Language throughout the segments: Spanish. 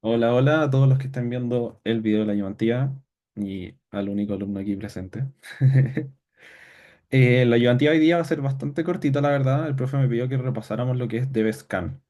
Hola, hola a todos los que están viendo el video de la ayudantía y al único alumno aquí presente. La ayudantía hoy día va a ser bastante cortita, la verdad. El profe me pidió que repasáramos lo que es DevScan.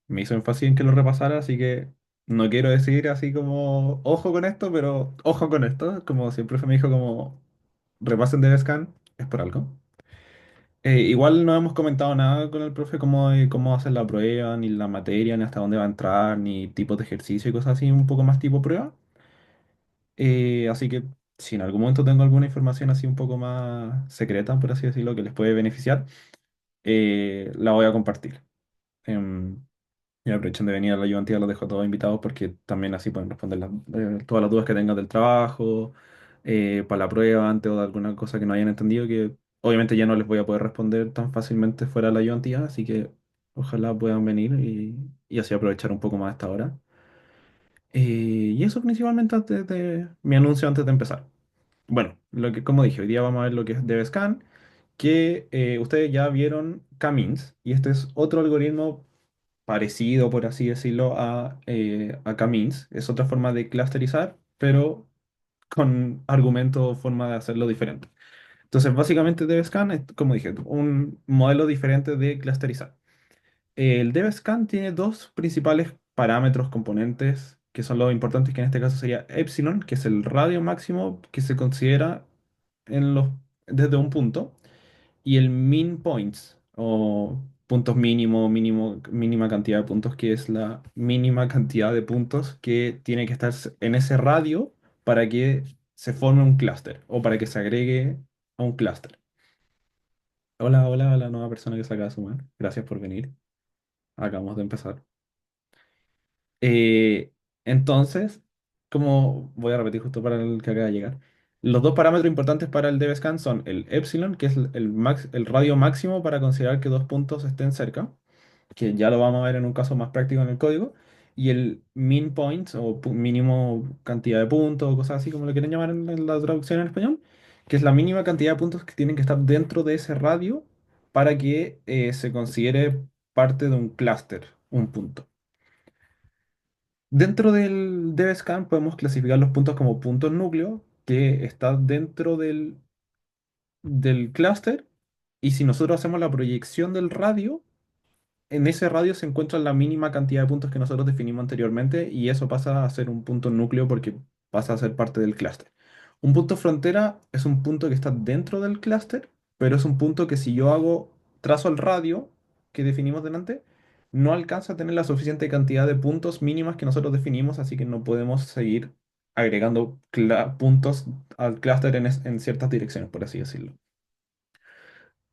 Me hizo énfasis en que lo repasara, así que no quiero decir así como ojo con esto, pero ojo con esto. Como si el profe me dijo como repasen DevScan, es por algo. Igual no hemos comentado nada con el profe como de cómo hacer la prueba, ni la materia, ni hasta dónde va a entrar, ni tipos de ejercicio y cosas así, un poco más tipo prueba. Así que si en algún momento tengo alguna información así un poco más secreta, por así decirlo, que les puede beneficiar, la voy a compartir. Em, y aprovechen de venir a la ayudantía, los dejo todos invitados porque también así pueden responder todas las dudas que tengan del trabajo, para la prueba, antes o de alguna cosa que no hayan entendido, que obviamente ya no les voy a poder responder tan fácilmente fuera de la ayudantía, así que ojalá puedan venir y así aprovechar un poco más esta hora. Y eso principalmente antes de mi anuncio antes de empezar. Bueno, como dije, hoy día vamos a ver lo que es DevScan, que ustedes ya vieron Camins, y este es otro algoritmo parecido, por así decirlo, a Camins. Es otra forma de clusterizar, pero con argumento o forma de hacerlo diferente. Entonces, básicamente DevScan es, como dije, un modelo diferente de clusterizar. El DevScan tiene dos principales parámetros componentes que son los importantes, que en este caso sería epsilon, que es el radio máximo que se considera en desde un punto, y el mean points, o puntos mínima cantidad de puntos, que es la mínima cantidad de puntos que tiene que estar en ese radio para que se forme un clúster o para que se agregue a un clúster. Hola, hola a la nueva persona que se acaba de sumar. Gracias por venir. Acabamos de empezar. Eh, entonces, como voy a repetir justo para el que acaba de llegar, los dos parámetros importantes para el DevScan son el epsilon, que es el radio máximo para considerar que dos puntos estén cerca, que ya lo vamos a ver en un caso más práctico en el código, y el mean points, o mínimo cantidad de puntos, o cosas así como lo quieren llamar en la traducción en español, que es la mínima cantidad de puntos que tienen que estar dentro de ese radio para que se considere parte de un clúster, un punto. Dentro del DevScan podemos clasificar los puntos como puntos núcleo, que está dentro del clúster, y si nosotros hacemos la proyección del radio, en ese radio se encuentra la mínima cantidad de puntos que nosotros definimos anteriormente, y eso pasa a ser un punto núcleo porque pasa a ser parte del clúster. Un punto frontera es un punto que está dentro del clúster, pero es un punto que si yo trazo el radio que definimos delante, no alcanza a tener la suficiente cantidad de puntos mínimas que nosotros definimos, así que no podemos seguir agregando puntos al clúster en ciertas direcciones, por así decirlo.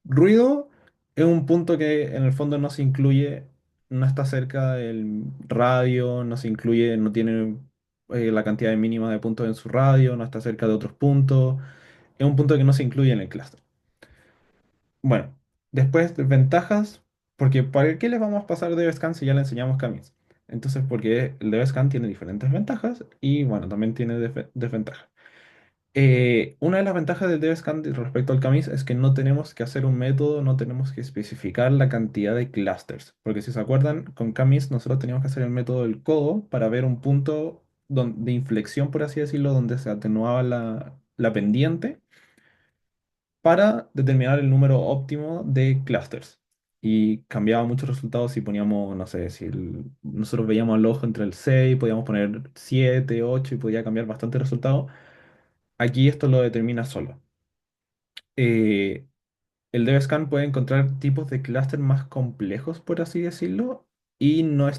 Ruido es un punto que en el fondo no se incluye, no está cerca del radio, no se incluye, no tiene la cantidad mínima de puntos en su radio, no está cerca de otros puntos. Es un punto que no se incluye en el clúster. Bueno, después ventajas, porque ¿para qué les vamos a pasar DevScan si ya le enseñamos Camis? Entonces, porque el DevScan tiene diferentes ventajas y bueno, también tiene desventajas. Una de las ventajas del DevScan respecto al Camis es que no tenemos que hacer un método, no tenemos que especificar la cantidad de clusters. Porque si se acuerdan, con Camis nosotros teníamos que hacer el método del codo para ver un punto de inflexión, por así decirlo, donde se atenuaba la pendiente para determinar el número óptimo de clusters. Y cambiaba muchos resultados si poníamos, no sé, si nosotros veíamos el ojo entre el 6, podíamos poner 7, 8 y podía cambiar bastante el resultado. Aquí esto lo determina solo. eh, el DevScan puede encontrar tipos de clúster más complejos, por así decirlo, y no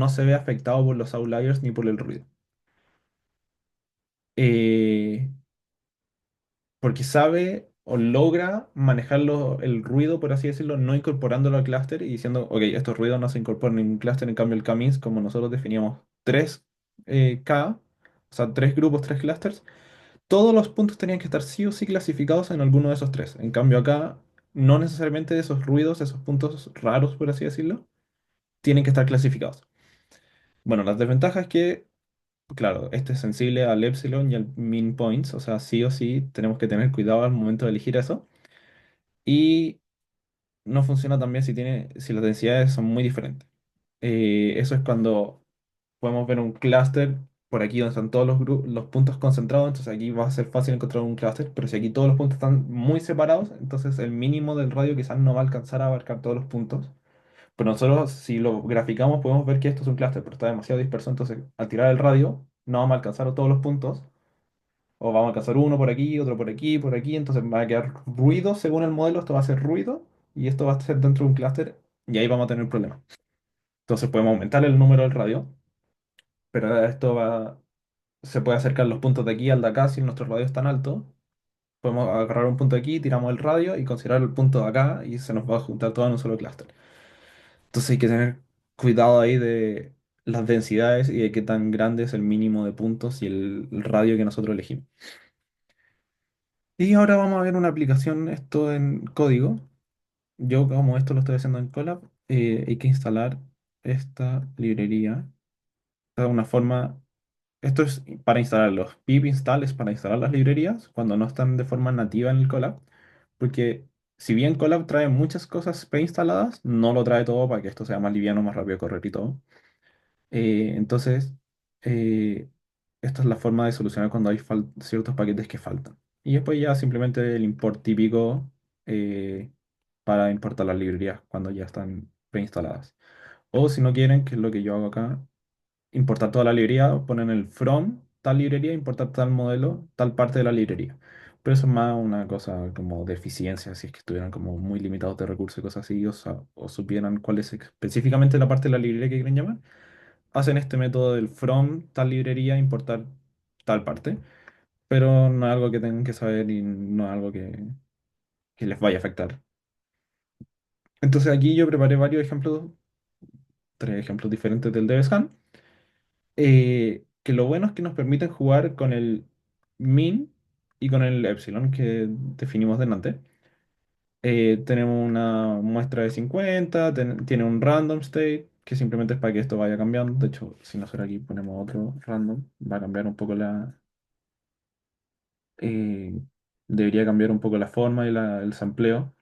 se ve afectado por los outliers ni por el ruido. Eh, Porque sabe o logra manejar el ruido, por así decirlo, no incorporándolo al clúster y diciendo, ok, estos ruidos no se incorporan en un clúster, en cambio el Camins, como nosotros definíamos tres K, o sea, tres grupos, tres clusters, todos los puntos tenían que estar sí o sí clasificados en alguno de esos tres. En cambio acá, no necesariamente esos ruidos, esos puntos raros, por así decirlo, tienen que estar clasificados. Bueno, las desventajas es que, claro, este es sensible al epsilon y al mean points, o sea, sí o sí tenemos que tener cuidado al momento de elegir eso. Y no funciona tan bien si las densidades son muy diferentes. Eso es cuando podemos ver un clúster por aquí donde están todos los puntos concentrados, entonces aquí va a ser fácil encontrar un clúster, pero si aquí todos los puntos están muy separados, entonces el mínimo del radio quizás no va a alcanzar a abarcar todos los puntos. Pero nosotros, si lo graficamos, podemos ver que esto es un clúster, pero está demasiado disperso, entonces al tirar el radio no vamos a alcanzar a todos los puntos, o vamos a alcanzar uno por aquí, otro por aquí, entonces va a quedar ruido según el modelo, esto va a ser ruido, y esto va a ser dentro de un clúster, y ahí vamos a tener problemas. Entonces podemos aumentar el número del radio, pero se puede acercar los puntos de aquí al de acá si nuestro radio es tan alto. Podemos agarrar un punto de aquí, tiramos el radio y considerar el punto de acá y se nos va a juntar todo en un solo clúster. Entonces hay que tener cuidado ahí de las densidades y de qué tan grande es el mínimo de puntos y el radio que nosotros elegimos. Y ahora vamos a ver una aplicación, esto en código. Yo como esto lo estoy haciendo en Colab, hay que instalar esta librería. De una forma, esto es para instalarlos. Pip install es para instalar las librerías cuando no están de forma nativa en el Colab. Porque si bien Colab trae muchas cosas preinstaladas, no lo trae todo para que esto sea más liviano, más rápido de correr y todo. Entonces, eh, esta es la forma de solucionar cuando hay ciertos paquetes que faltan. Y después ya simplemente el import típico para importar las librerías cuando ya están preinstaladas. O si no quieren, que es lo que yo hago acá, importar toda la librería, ponen el from tal librería, importar tal modelo, tal parte de la librería. Pero eso es más una cosa como de eficiencia, si es que estuvieran como muy limitados de recursos y cosas así, o supieran cuál es específicamente la parte de la librería que quieren llamar, hacen este método del from tal librería, importar tal parte, pero no es algo que tengan que saber y no es algo que les vaya a afectar. Entonces aquí yo preparé varios ejemplos, tres ejemplos diferentes del DevScan, que lo bueno es que nos permiten jugar con el min y con el epsilon que definimos delante. Tenemos una muestra de 50, tiene un random state, que simplemente es para que esto vaya cambiando. De hecho, si nosotros aquí ponemos otro random, va a cambiar un poco eh, debería cambiar un poco la forma y el sampleo.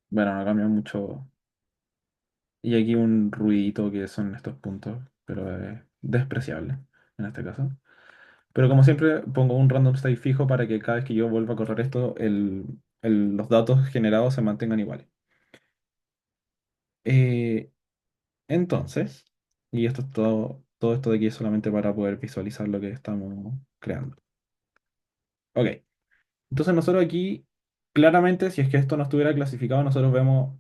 Bueno, no cambia mucho. Y aquí un ruidito que son estos puntos, pero es despreciable en este caso. Pero como siempre, pongo un random state fijo para que cada vez que yo vuelva a correr esto, los datos generados se mantengan iguales. Eh, entonces, y esto es todo esto de aquí es solamente para poder visualizar lo que estamos creando. Ok, entonces nosotros aquí, claramente, si es que esto no estuviera clasificado, nosotros vemos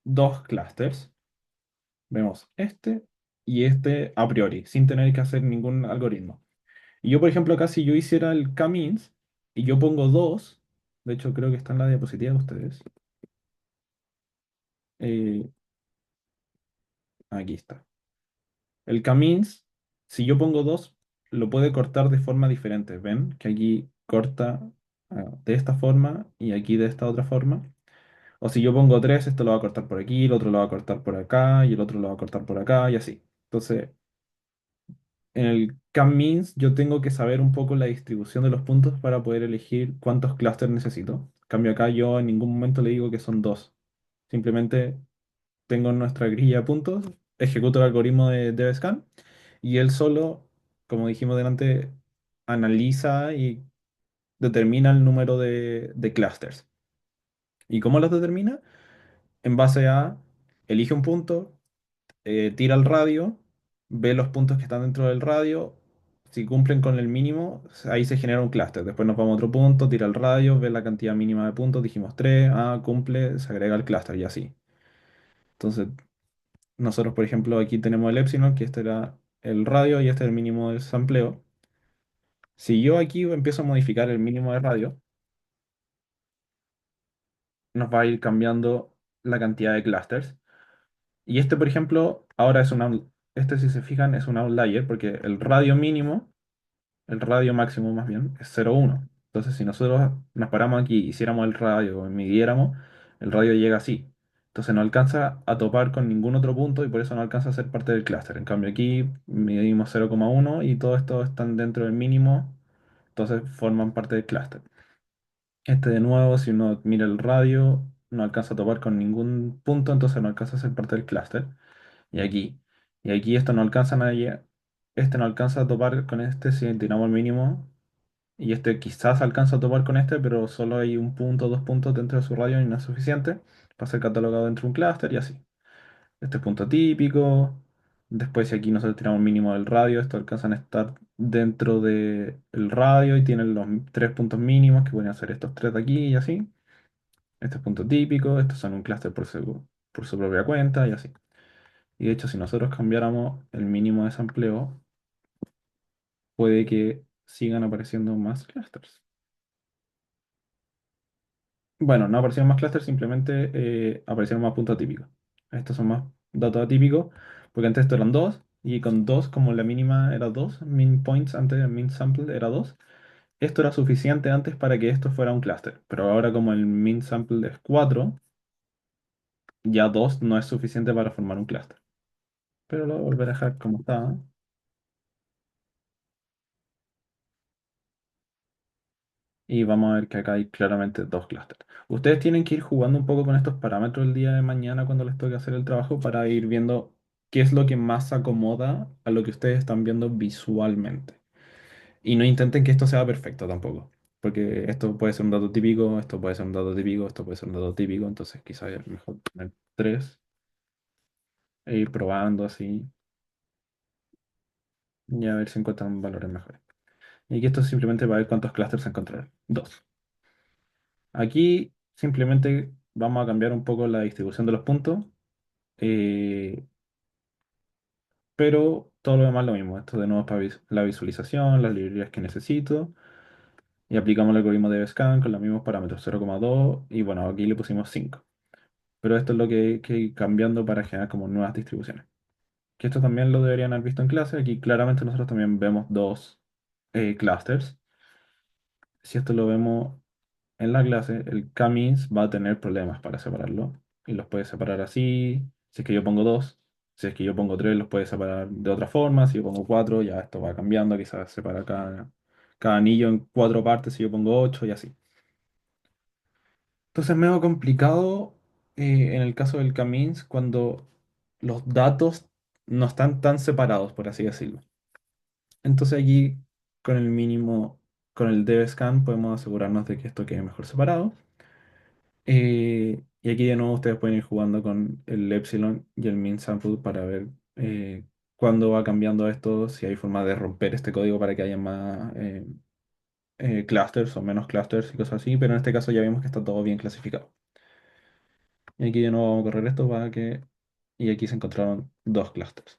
dos clusters. Vemos este y este a priori, sin tener que hacer ningún algoritmo. Y yo, por ejemplo, acá si yo hiciera el k-means y yo pongo 2, de hecho creo que está en la diapositiva de ustedes. eh, Aquí está. El k-means, si yo pongo 2 lo puede cortar de forma diferente. ¿Ven? Que aquí corta de esta forma y aquí de esta otra forma. O si yo pongo 3 esto lo va a cortar por aquí, el otro lo va a cortar por acá y el otro lo va a cortar por acá y así. Entonces, en el k-means yo tengo que saber un poco la distribución de los puntos para poder elegir cuántos clústeres necesito. En cambio acá yo en ningún momento le digo que son dos. Simplemente tengo nuestra grilla de puntos, ejecuto el algoritmo de DevScan y él solo, como dijimos delante, analiza y determina el número de clusters. ¿Y cómo los determina? En base a, elige un punto, tira el radio, ve los puntos que están dentro del radio, si cumplen con el mínimo, ahí se genera un clúster. Después nos vamos a otro punto, tira el radio, ve la cantidad mínima de puntos, dijimos 3 cumple, se agrega el clúster y así. Entonces, nosotros, por ejemplo, aquí tenemos el epsilon, que este era el radio y este es el mínimo del sampleo. Si yo aquí empiezo a modificar el mínimo de radio, nos va a ir cambiando la cantidad de clusters. Y este, por ejemplo, ahora es este, si se fijan, es un outlier porque el radio máximo más bien, es 0,1. Entonces, si nosotros nos paramos aquí, hiciéramos el radio, midiéramos, el radio llega así. Entonces no alcanza a topar con ningún otro punto y por eso no alcanza a ser parte del clúster. En cambio aquí medimos 0,1 y todos estos están dentro del mínimo, entonces forman parte del clúster. Este de nuevo, si uno mira el radio, no alcanza a topar con ningún punto, entonces no alcanza a ser parte del clúster. Y aquí, y aquí esto no alcanza a nadie, este no alcanza a topar con este si tiramos el mínimo, y este quizás alcanza a topar con este, pero solo hay un punto o dos puntos dentro de su radio y no es suficiente para ser catalogado dentro de un clúster y así. Este es punto típico. Después, si aquí nosotros tiramos el mínimo del radio, estos alcanzan a estar dentro del radio y tienen los tres puntos mínimos que pueden ser estos tres de aquí y así. Este es punto típico, estos son un clúster por su propia cuenta y así. Y de hecho, si nosotros cambiáramos el mínimo de sampleo, puede que sigan apareciendo más clusters. Bueno, no aparecieron más clusters, simplemente aparecieron más puntos atípicos. Estos son más datos atípicos, porque antes esto eran dos, y con dos, como la mínima era dos, min points antes del min sample era dos, esto era suficiente antes para que esto fuera un cluster. Pero ahora como el min sample es 4, ya dos no es suficiente para formar un cluster. Pero lo voy a volver a dejar como está. Y vamos a ver que acá hay claramente dos clústeres. Ustedes tienen que ir jugando un poco con estos parámetros el día de mañana cuando les toque hacer el trabajo para ir viendo qué es lo que más se acomoda a lo que ustedes están viendo visualmente. Y no intenten que esto sea perfecto tampoco, porque esto puede ser un dato típico, esto puede ser un dato típico, esto puede ser un dato típico, entonces quizás es mejor poner tres e ir probando así y a ver si encuentran valores mejores. Y aquí esto es simplemente para ver cuántos clústeres encontrar. Dos. Aquí simplemente vamos a cambiar un poco la distribución de los puntos, eh, pero todo lo demás lo mismo. Esto de nuevo es para la visualización, las librerías que necesito, y aplicamos el algoritmo de scan con los mismos parámetros, 0,2, y bueno, aquí le pusimos 5. Pero esto es lo que ir cambiando para generar como nuevas distribuciones. Que esto también lo deberían haber visto en clase. Aquí claramente nosotros también vemos dos clusters. Si esto lo vemos en la clase, el Camins va a tener problemas para separarlo. Y los puede separar así. Si es que yo pongo dos, si es que yo pongo tres, los puede separar de otra forma. Si yo pongo cuatro, ya esto va cambiando. Quizás separa cada anillo en cuatro partes. Si yo pongo ocho y así. Entonces es medio complicado en el caso del Camins cuando los datos no están tan separados, por así decirlo. Entonces allí con el mínimo, con el DevScan podemos asegurarnos de que esto quede mejor separado. Y aquí de nuevo ustedes pueden ir jugando con el epsilon y el min sample para ver cuándo va cambiando esto, si hay forma de romper este código para que haya más clusters o menos clusters y cosas así, pero en este caso ya vimos que está todo bien clasificado. Y aquí de nuevo vamos a correr esto para que... Y aquí se encontraron dos clusters.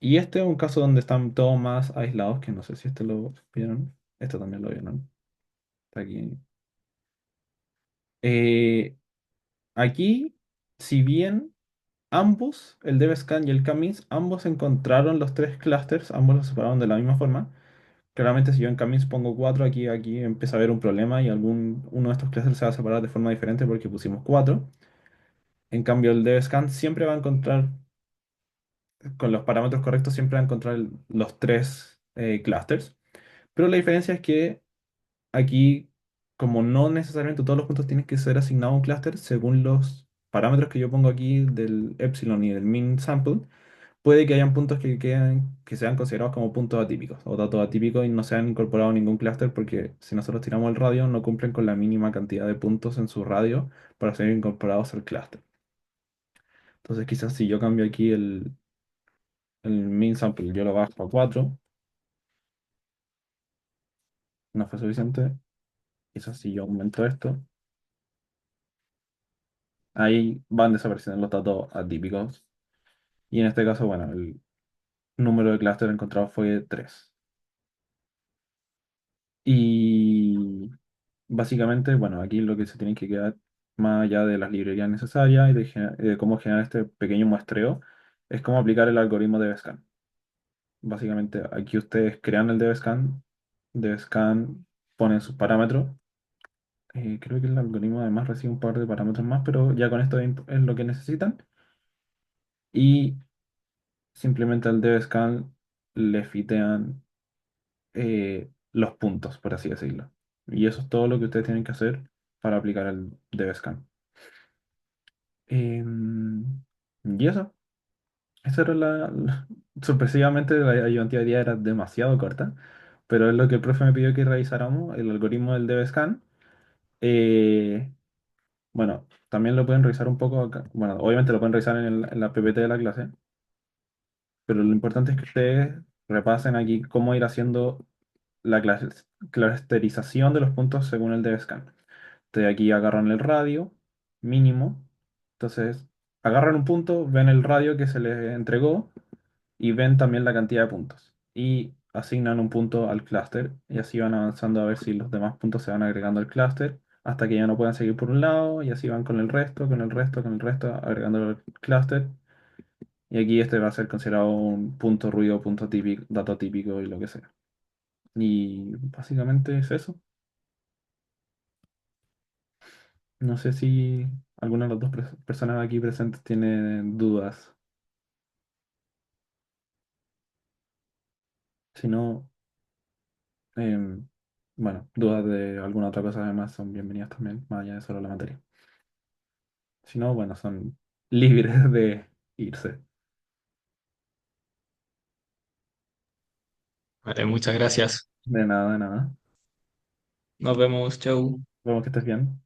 Y este es un caso donde están todos más aislados, que no sé si este lo vieron. Este también lo vieron. Está aquí. Eh, aquí, si bien ambos, el DevScan y el Camins, ambos encontraron los tres clusters, ambos los separaron de la misma forma. Claramente, si yo en Camins pongo 4 aquí empieza a haber un problema y uno de estos clusters se va a separar de forma diferente porque pusimos 4. En cambio, el DevScan siempre va a encontrar, con los parámetros correctos, siempre va a encontrar los tres clusters. Pero la diferencia es que aquí, como no necesariamente todos los puntos tienen que ser asignados a un clúster, según los parámetros que yo pongo aquí del epsilon y del min sample, puede que hayan puntos que sean considerados como puntos atípicos o datos atípicos y no se han incorporado a ningún clúster porque si nosotros tiramos el radio no cumplen con la mínima cantidad de puntos en su radio para ser incorporados al clúster. Entonces quizás si yo cambio aquí el min sample, yo lo bajo a 4, no fue suficiente. Quizás si yo aumento esto, ahí van desapareciendo los datos atípicos. Y en este caso, bueno, el número de clústeres encontrados fue 3. Y básicamente, bueno, aquí lo que se tiene que quedar más allá de las librerías necesarias y de cómo generar este pequeño muestreo, es cómo aplicar el algoritmo de DevScan. Básicamente, aquí ustedes crean el DevScan, DevScan ponen sus parámetros, Creo que el algoritmo además recibe un par de parámetros más, pero ya con esto es lo que necesitan. Y simplemente al DevScan le fitean los puntos, por así decirlo. Y eso es todo lo que ustedes tienen que hacer para aplicar el DevScan. Y eso, esa era sorpresivamente la ayudantía de día era demasiado corta, pero es lo que el profe me pidió que revisáramos, el algoritmo del DevScan. Eh, bueno, también lo pueden revisar un poco acá. Bueno, obviamente lo pueden revisar en la PPT de la clase, pero lo importante es que ustedes repasen aquí cómo ir haciendo la clusterización de los puntos según el DevScan. Entonces aquí agarran el radio mínimo. Entonces agarran un punto, ven el radio que se les entregó y ven también la cantidad de puntos. Y asignan un punto al clúster y así van avanzando a ver si los demás puntos se van agregando al clúster hasta que ya no puedan seguir por un lado y así van con el resto, con el resto, con el resto, agregando al clúster. Y aquí este va a ser considerado un punto ruido, punto típico, dato típico y lo que sea. Y básicamente es eso. No sé si alguna de las dos personas aquí presentes tiene dudas. Si no, em, bueno, dudas de alguna otra cosa además son bienvenidas también, más allá de solo la materia. Si no, bueno, son libres de irse. Vale, muchas gracias. De nada, de nada. Nos vemos, chau. Vemos que estés bien.